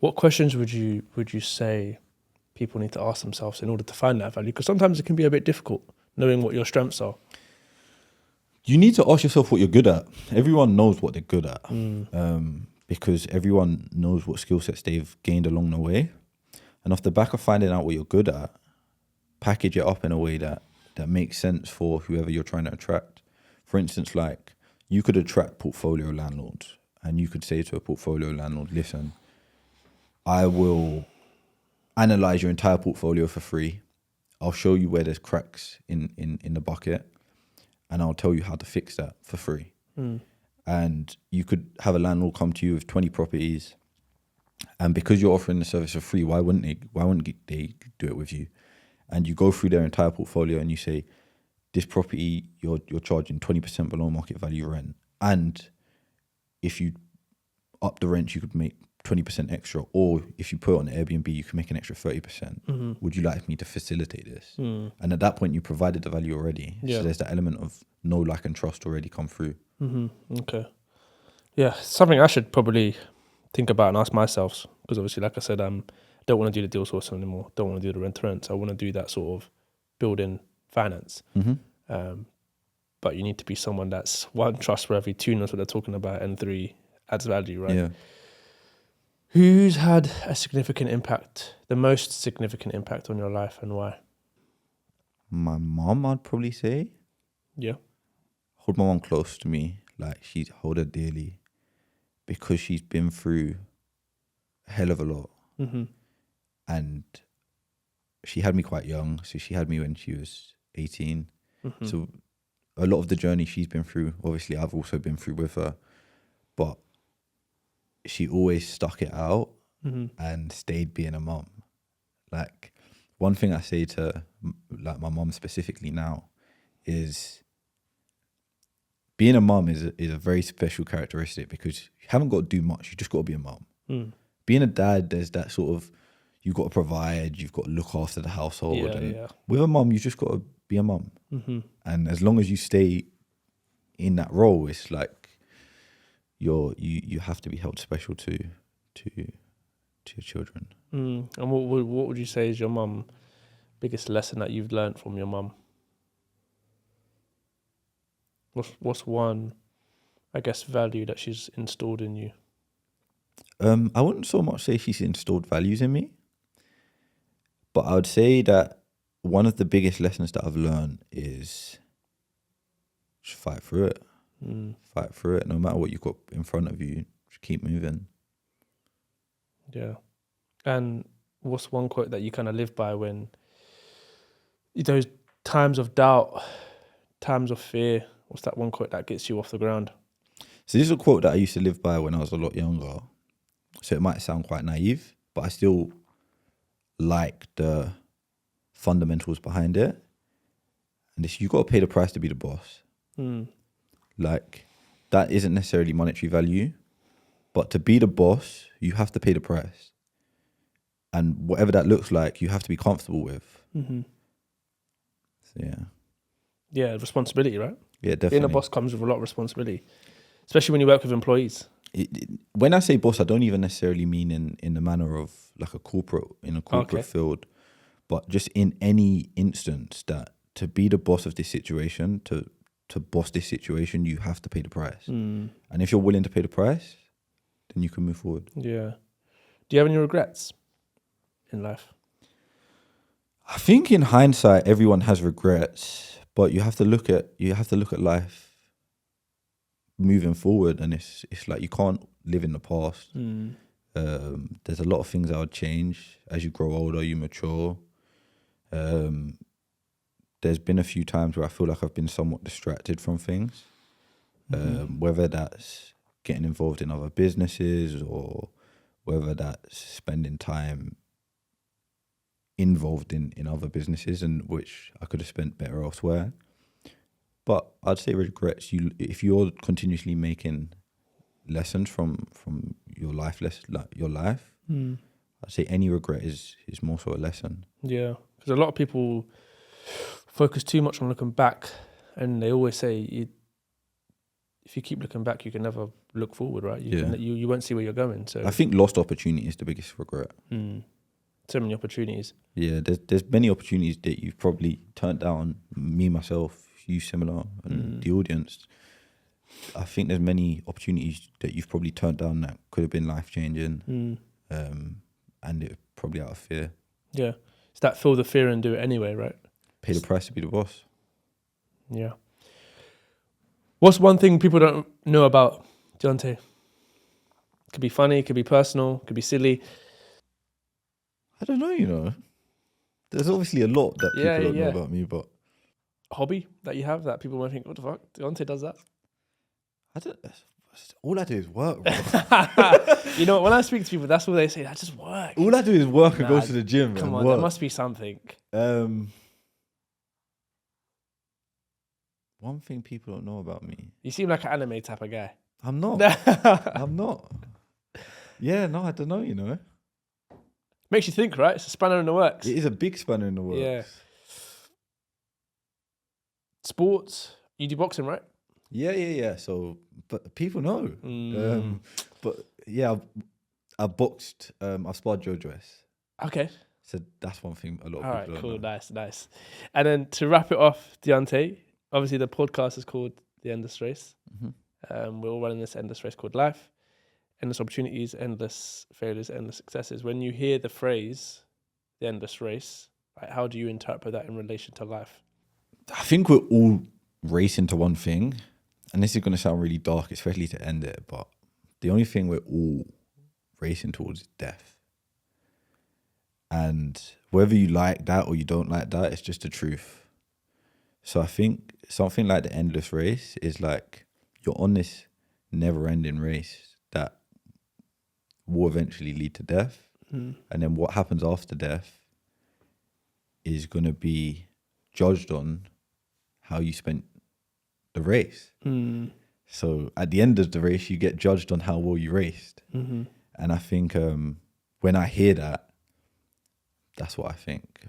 What questions would you say people need to ask themselves in order to find that value? Because sometimes it can be a bit difficult knowing what your strengths are. You need to ask yourself what you're good at. Everyone knows what they're good at, because everyone knows what skill sets they've gained along the way. And off the back of finding out what you're good at, package it up in a way that makes sense for whoever you're trying to attract. For instance, like you could attract portfolio landlords, and you could say to a portfolio landlord, listen, I will analyze your entire portfolio for free. I'll show you where there's cracks in the bucket, and I'll tell you how to fix that for free. And you could have a landlord come to you with 20 properties, and because you're offering the service for free, why wouldn't they do it with you? And you go through their entire portfolio and you say, this property you're charging 20% below market value rent, and if you up the rent you could make 20% extra, or if you put it on Airbnb you can make an extra 30%. Would you like me to facilitate this? And at that point you provided the value already. So there's that element of know, like and trust already come through. Okay. Yeah, something I should probably think about and ask myself, because obviously, like I said, don't want to do the deal sourcing anymore. Don't want to do the rent to rent. I want to do that sort of building finance. But you need to be someone that's, one, trustworthy, two, knows what they're talking about, and three, adds value, right? Yeah. Who's had a significant impact, the most significant impact on your life, and why? My mom, I'd probably say. Yeah. Hold my mom close to me, like hold her dearly, because she's been through a hell of a lot. And she had me quite young, so she had me when she was 18. So a lot of the journey she's been through, obviously I've also been through with her, but she always stuck it out and stayed being a mum. Like, one thing I say to like my mum specifically now is being a mum is a very special characteristic, because you haven't got to do much, you just got to be a mum. Being a dad, there's that sort of, you've got to provide, you've got to look after the household. With a mum, you just got to be a mum. And as long as you stay in that role, it's like you have to be held special to your children. And what would you say is your mum biggest lesson that you've learned from your mum? What's one, I guess, value that she's installed in you? I wouldn't so much say she's installed values in me, but I would say that one of the biggest lessons that I've learned is just fight through it. Fight through it. No matter what you've got in front of you, just keep moving. Yeah. And what's one quote that you kind of live by when those times of doubt, times of fear, what's that one quote that gets you off the ground? So this is a quote that I used to live by when I was a lot younger. So it might sound quite naive, but I still like the fundamentals behind it. And it's, you got to pay the price to be the boss. Like, that isn't necessarily monetary value, but to be the boss, you have to pay the price. And whatever that looks like, you have to be comfortable with. So yeah, responsibility, right? Yeah, definitely. Being a boss comes with a lot of responsibility, especially when you work with employees. When I say boss, I don't even necessarily mean in the manner of like a corporate field, but just in any instance that to be the boss of this situation, to boss this situation, you have to pay the price. And if you're willing to pay the price, then you can move forward. Yeah. Do you have any regrets in life? I think in hindsight, everyone has regrets, but you have to look at life moving forward, and it's like you can't live in the past. There's a lot of things that would change as you grow older, you mature. There's been a few times where I feel like I've been somewhat distracted from things, whether that's getting involved in other businesses or whether that's spending time involved in other businesses, and which I could have spent better elsewhere. But I'd say regrets, if you're continuously making lessons from your life, I'd say any regret is more so a lesson. Yeah, because a lot of people focus too much on looking back, and they always say if you keep looking back, you can never look forward, right? You Yeah. can, you won't see where you're going. So I think lost opportunity is the biggest regret. so many opportunities. Yeah, there's many opportunities that you've probably turned down. Me, myself, you similar, and the audience. I think there's many opportunities that you've probably turned down that could have been life changing, and it probably out of fear. Yeah, it's that feel the fear and do it anyway, right? Pay the price to be the boss. Yeah. What's one thing people don't know about Diante? Could be funny, could be personal, could be silly. I don't know. There's obviously a lot that people don't know about me, but Hobby that you have that people might think, what the fuck? Diante does that? I don't. All I do is work, bro. You know, when I speak to people, that's what they say. I just work. All I do is work and go to the gym. Come and on, work. there must be something. One thing people don't know about me. You seem like an anime type of guy. I'm not. I'm not. Yeah, no, I don't know. Makes you think, right? It's a spanner in the works. It is a big spanner in the works. Yeah. Sports. You do boxing, right? Yeah. So, but people know. But yeah, I boxed. I sparred Joe Joyce. Okay. So that's one thing a lot of All people right, don't cool, know. nice. And then to wrap it off, Diante, obviously the podcast is called The Endless Race. We're all running this endless race called life. Endless opportunities, endless failures, endless successes. When you hear the phrase, the endless race, like, how do you interpret that in relation to life? I think we're all racing to one thing, and this is going to sound really dark, especially to end it, but the only thing we're all racing towards is death. And whether you like that or you don't like that, it's just the truth. So I think something like the endless race is like you're on this never-ending race that will eventually lead to death. And then what happens after death is going to be judged on how you spent the race. So at the end of the race, you get judged on how well you raced. And I think when I hear that, that's what I think.